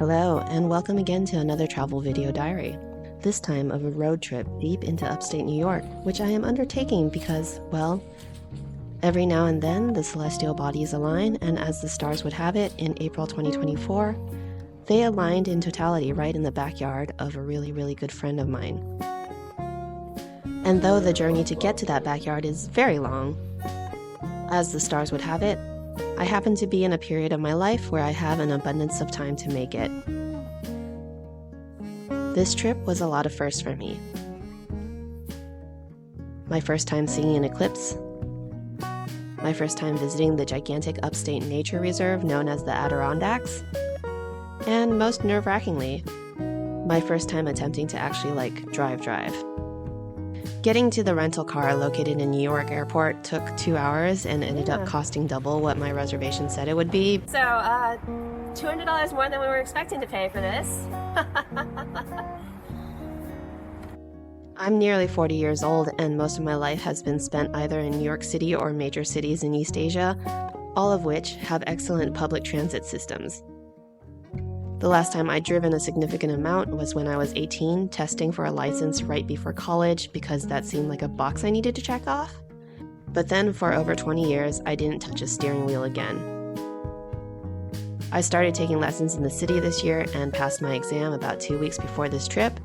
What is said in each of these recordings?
Hello, and welcome again to another travel video diary. This time of a road trip deep into upstate New York, which I am undertaking because, well, every now and then the celestial bodies align, and as the stars would have it, in April 2024, they aligned in totality right in the backyard of a really good friend of mine. And though the journey to get to that backyard is very long, as the stars would have it, I happen to be in a period of my life where I have an abundance of time to make it. This trip was a lot of firsts for me. My first time seeing an eclipse, my first time visiting the gigantic upstate nature reserve known as the Adirondacks, and most nerve-wrackingly, my first time attempting to actually drive. Getting to the rental car located in New York Airport took 2 hours and ended up costing double what my reservation said it would be. So, $200 more than we were expecting to pay for this. I'm nearly 40 years old, and most of my life has been spent either in New York City or major cities in East Asia, all of which have excellent public transit systems. The last time I'd driven a significant amount was when I was 18, testing for a license right before college because that seemed like a box I needed to check off. But then for over 20 years, I didn't touch a steering wheel again. I started taking lessons in the city this year and passed my exam about 2 weeks before this trip.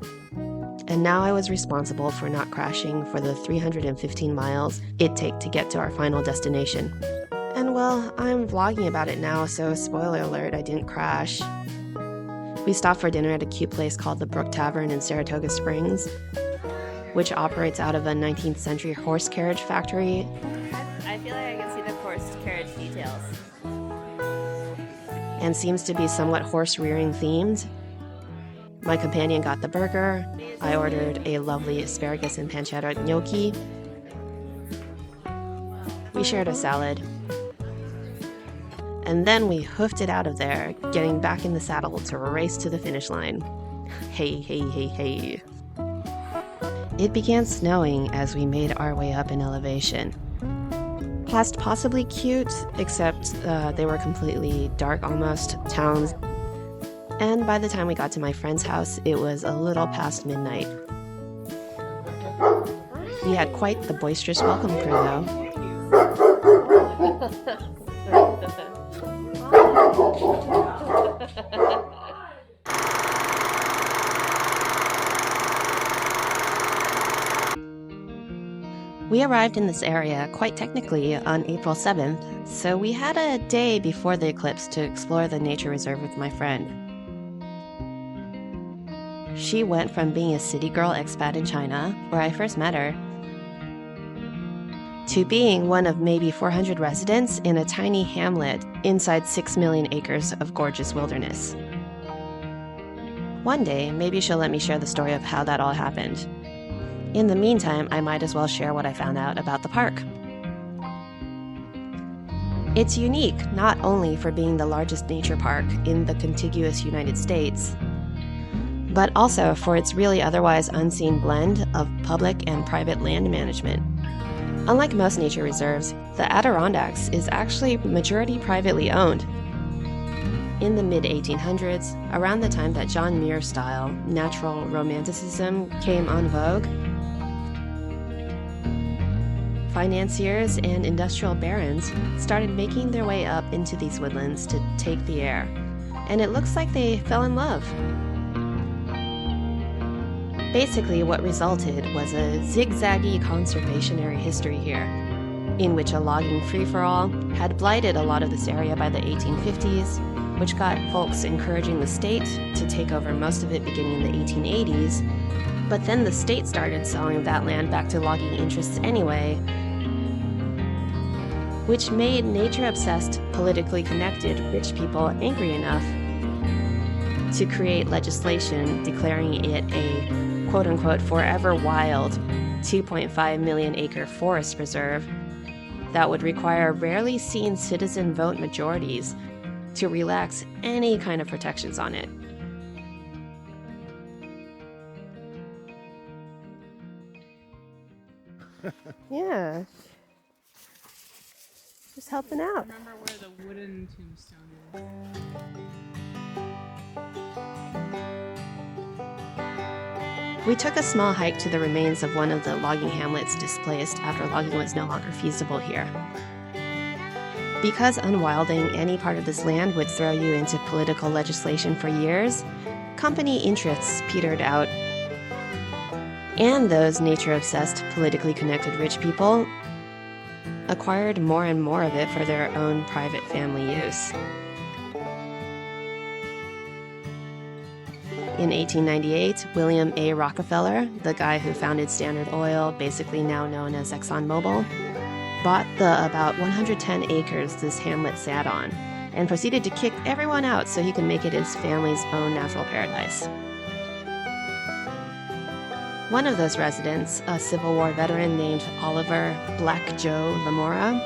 And now I was responsible for not crashing for the 315 miles it'd take to get to our final destination. And well, I'm vlogging about it now, so spoiler alert, I didn't crash. We stopped for dinner at a cute place called the Brook Tavern in Saratoga Springs, which operates out of a 19th century horse carriage factory. I feel like I can see the horse carriage details. And seems to be somewhat horse rearing themed. My companion got the burger. I ordered a lovely asparagus and pancetta gnocchi. We shared a salad. And then we hoofed it out of there, getting back in the saddle to race to the finish line. Hey. It began snowing as we made our way up in elevation. Past possibly cute, except they were completely dark almost, towns. And by the time we got to my friend's house, it was a little past midnight. We had quite the boisterous welcome crew though. We arrived in this area quite technically on April 7th, so we had a day before the eclipse to explore the nature reserve with my friend. She went from being a city girl expat in China, where I first met her, to being one of maybe 400 residents in a tiny hamlet inside 6 million acres of gorgeous wilderness. One day, maybe she'll let me share the story of how that all happened. In the meantime, I might as well share what I found out about the park. It's unique not only for being the largest nature park in the contiguous United States, but also for its really otherwise unseen blend of public and private land management. Unlike most nature reserves, the Adirondacks is actually majority privately owned. In the mid-1800s, around the time that John Muir-style natural romanticism came en vogue, financiers and industrial barons started making their way up into these woodlands to take the air, and it looks like they fell in love. Basically, what resulted was a zigzaggy conservationary history here, in which a logging free-for-all had blighted a lot of this area by the 1850s, which got folks encouraging the state to take over most of it beginning in the 1880s, but then the state started selling that land back to logging interests anyway, which made nature-obsessed, politically connected rich people angry enough to create legislation declaring it a quote-unquote forever wild 2.5 million acre forest reserve that would require rarely seen citizen vote majorities to relax any kind of protections on it. Yeah. Just helping out. Remember where the wooden tombstone is? We took a small hike to the remains of one of the logging hamlets displaced after logging was no longer feasible here. Because unwilding any part of this land would throw you into political legislation for years, company interests petered out, and those nature-obsessed, politically connected rich people acquired more and more of it for their own private family use. In 1898, William A. Rockefeller, the guy who founded Standard Oil, basically now known as ExxonMobil, bought the about 110 acres this hamlet sat on and proceeded to kick everyone out so he could make it his family's own natural paradise. One of those residents, a Civil War veteran named Oliver Black Joe Lamora,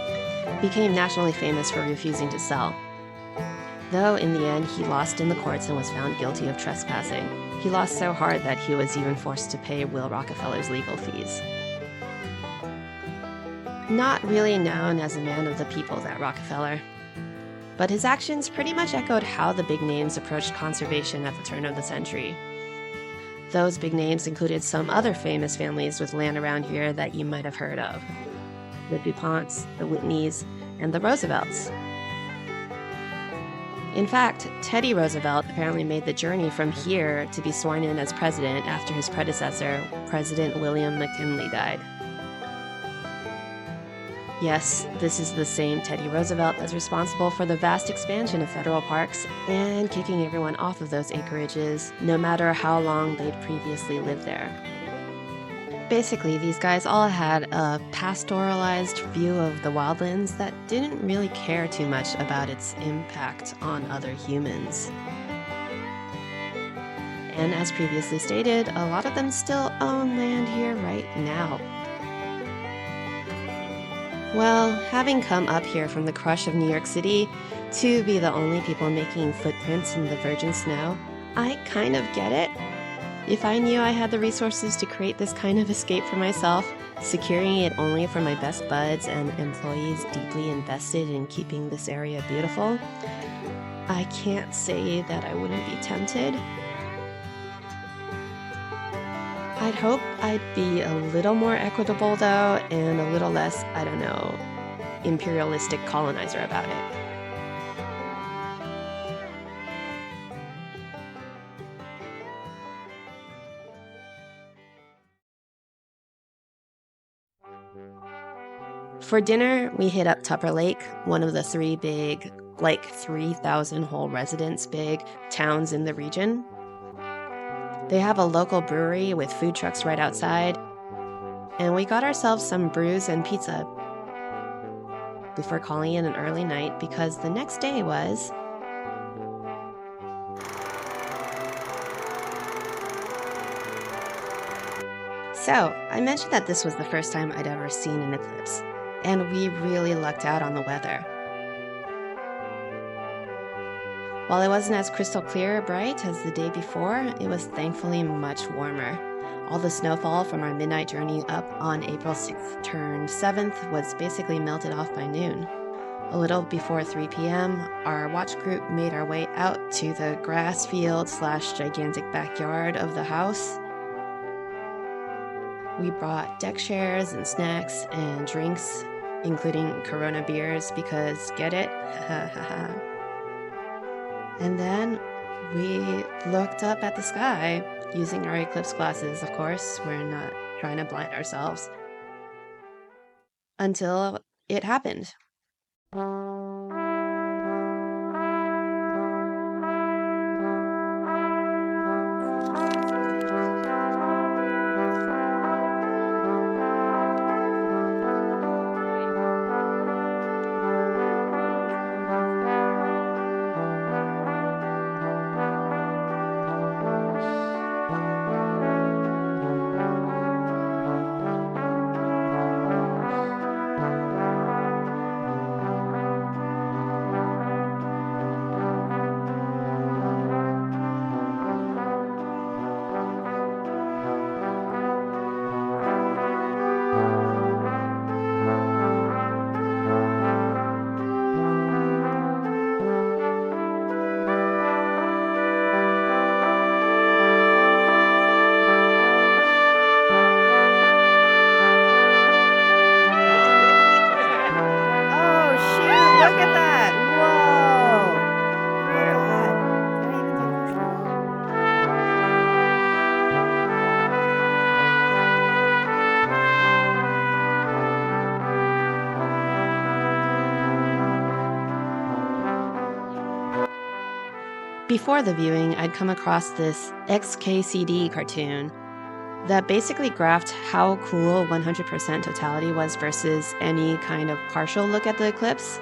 became nationally famous for refusing to sell. Though in the end he lost in the courts and was found guilty of trespassing. He lost so hard that he was even forced to pay Will Rockefeller's legal fees. Not really known as a man of the people, that Rockefeller. But his actions pretty much echoed how the big names approached conservation at the turn of the century. Those big names included some other famous families with land around here that you might have heard of. The DuPonts, the Whitneys, and the Roosevelts. In fact, Teddy Roosevelt apparently made the journey from here to be sworn in as president after his predecessor, President William McKinley, died. Yes, this is the same Teddy Roosevelt that's responsible for the vast expansion of federal parks and kicking everyone off of those acreages, no matter how long they'd previously lived there. Basically, these guys all had a pastoralized view of the wildlands that didn't really care too much about its impact on other humans. And as previously stated, a lot of them still own land here right now. Well, having come up here from the crush of New York City to be the only people making footprints in the virgin snow, I kind of get it. If I knew I had the resources to create this kind of escape for myself, securing it only for my best buds and employees deeply invested in keeping this area beautiful, I can't say that I wouldn't be tempted. I'd hope I'd be a little more equitable, though, and a little less, imperialistic colonizer about it. For dinner, we hit up Tupper Lake, one of the three big, 3,000 whole residents big towns in the region. They have a local brewery with food trucks right outside, and we got ourselves some brews and pizza before calling in an early night because the next day was So, I mentioned that this was the first time I'd ever seen an eclipse, and we really lucked out on the weather. While it wasn't as crystal clear or bright as the day before, it was thankfully much warmer. All the snowfall from our midnight journey up on April 6th turned 7th was basically melted off by noon. A little before 3 p.m., our watch group made our way out to the grass field / gigantic backyard of the house. We brought deck chairs and snacks and drinks, including Corona beers because, get it? And then we looked up at the sky, using our eclipse glasses, of course. We're not trying to blind ourselves. Until it happened. Before the viewing, I'd come across this XKCD cartoon that basically graphed how cool 100% totality was versus any kind of partial look at the eclipse.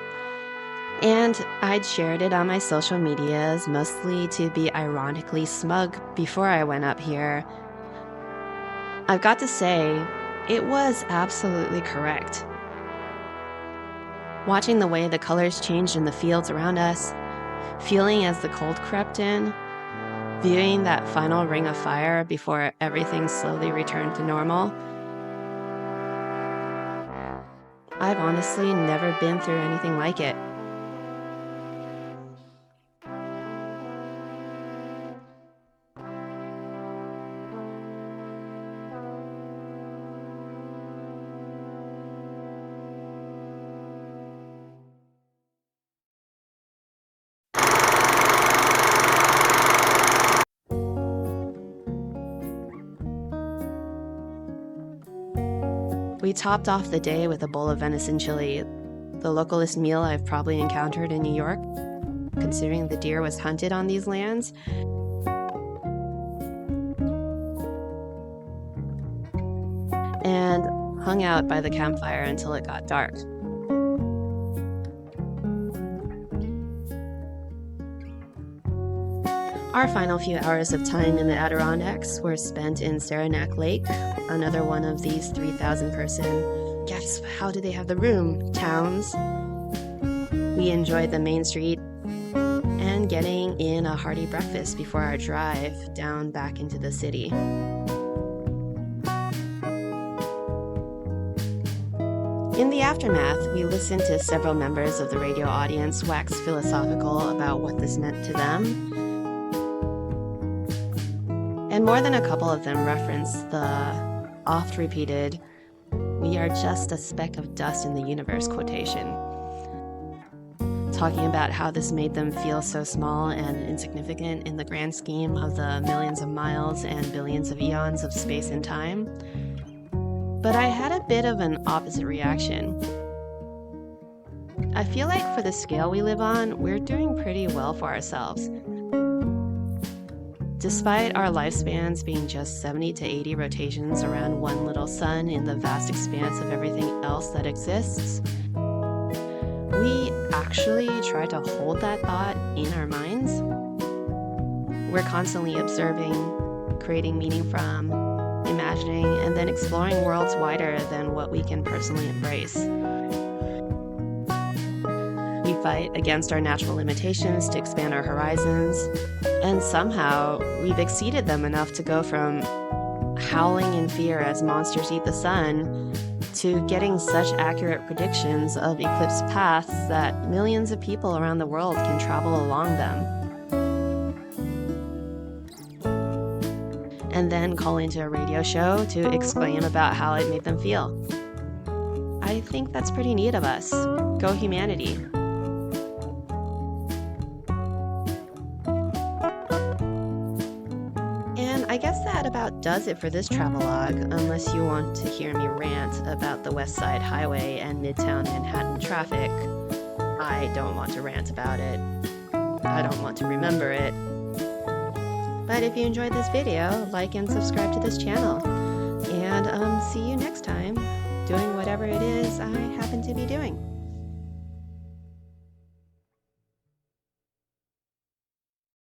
And I'd shared it on my social medias, mostly to be ironically smug before I went up here. I've got to say, it was absolutely correct. Watching the way the colors changed in the fields around us, feeling as the cold crept in, viewing that final ring of fire before everything slowly returned to normal. I've honestly never been through anything like it. We topped off the day with a bowl of venison chili, the localest meal I've probably encountered in New York, considering the deer was hunted on these lands. And hung out by the campfire until it got dark. Our final few hours of time in the Adirondacks were spent in Saranac Lake, another one of these 3,000-person, guess how do they have the room, towns. We enjoyed the main street and getting in a hearty breakfast before our drive down back into the city. In the aftermath, we listened to several members of the radio audience wax philosophical about what this meant to them. And more than a couple of them referenced the oft-repeated, "we are just a speck of dust in the universe" quotation, talking about how this made them feel so small and insignificant in the grand scheme of the millions of miles and billions of eons of space and time. But I had a bit of an opposite reaction. I feel like for the scale we live on, we're doing pretty well for ourselves. Despite our lifespans being just 70 to 80 rotations around one little sun in the vast expanse of everything else that exists, we actually try to hold that thought in our minds. We're constantly observing, creating meaning from, imagining, and then exploring worlds wider than what we can personally embrace. We fight against our natural limitations to expand our horizons, and somehow we've exceeded them enough to go from howling in fear as monsters eat the sun to getting such accurate predictions of eclipse paths that millions of people around the world can travel along them. And then call into a radio show to exclaim about how it made them feel. I think that's pretty neat of us. Go humanity. I guess that about does it for this travelogue, unless you want to hear me rant about the West Side Highway and Midtown Manhattan traffic. I don't want to rant about it. I don't want to remember it. But if you enjoyed this video, like and subscribe to this channel.